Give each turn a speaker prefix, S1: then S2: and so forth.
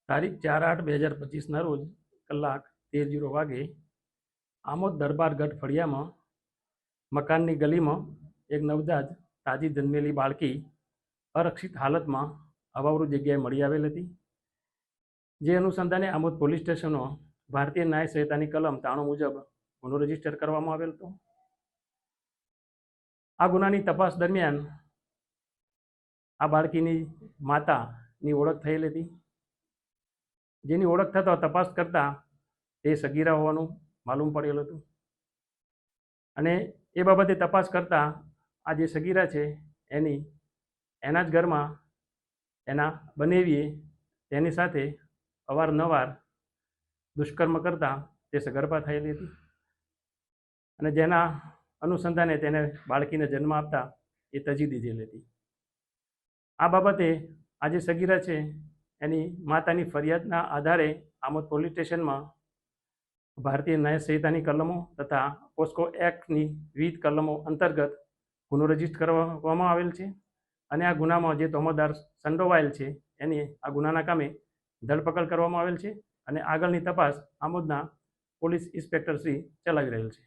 S1: તારીખ 4/8/2025 રોજ કલાક 13:00 વાગે આમોદ દરબારગઢ ફળિયામાં મકાનની ગલીમાં એક નવજાત તાજી જન્મેલી બાળકી અરક્ષિત હાલતમાં અવાવરૂ જગ્યાએ મળી આવેલ હતી, જે અનુસંધાને આમોદ પોલીસ સ્ટેશનમાં ભારતીય ન્યાય સંહિતાની કલમ 93 મુજબ ગુનો રજીસ્ટર કરવામાં આવેલ હતો। આ ગુનાની તપાસ દરમિયાન આ બાળકીની માતાની ઓળખ થયેલ હતી, જેની ઓળખ થતાં તપાસ કરતા તે સગીરા હોવાનું માલુમ પડેલ હતું અને એ બાબતે તપાસ કરતા આ જે સગીરા છે એના જ ઘરમાં એના બનેવીએ તેની સાથે અવારનવાર દુષ્કર્મ કરતા તે સગર્ભા થયેલી હતી અને જેના અનુસંધાને તેને બાળકીને જન્મ આપતા એ તજી દીધેલી હતી। આ બાબતે આ જે સગીરા છે એની માતાની ફરિયાદના આધારે આમોદ પોલીસ સ્ટેશનમાં ભારતીય ન્યાય સંહિતાની કલમો તથા પોસ્કો એક્ટની વિવિધ કલમો અંતર્ગત ગુનો રજીસ્ટર કરવામાં આવેલ છે અને આ ગુનામાં જે તોહમતદાર સંડોવાયેલ છે એની આ ગુનાના કામે ધરપકડ કરવામાં આવેલ છે અને આગળની તપાસ આમોદના પોલીસ ઇન્સ્પેક્ટર શ્રી ચલાવી રહેલ છે।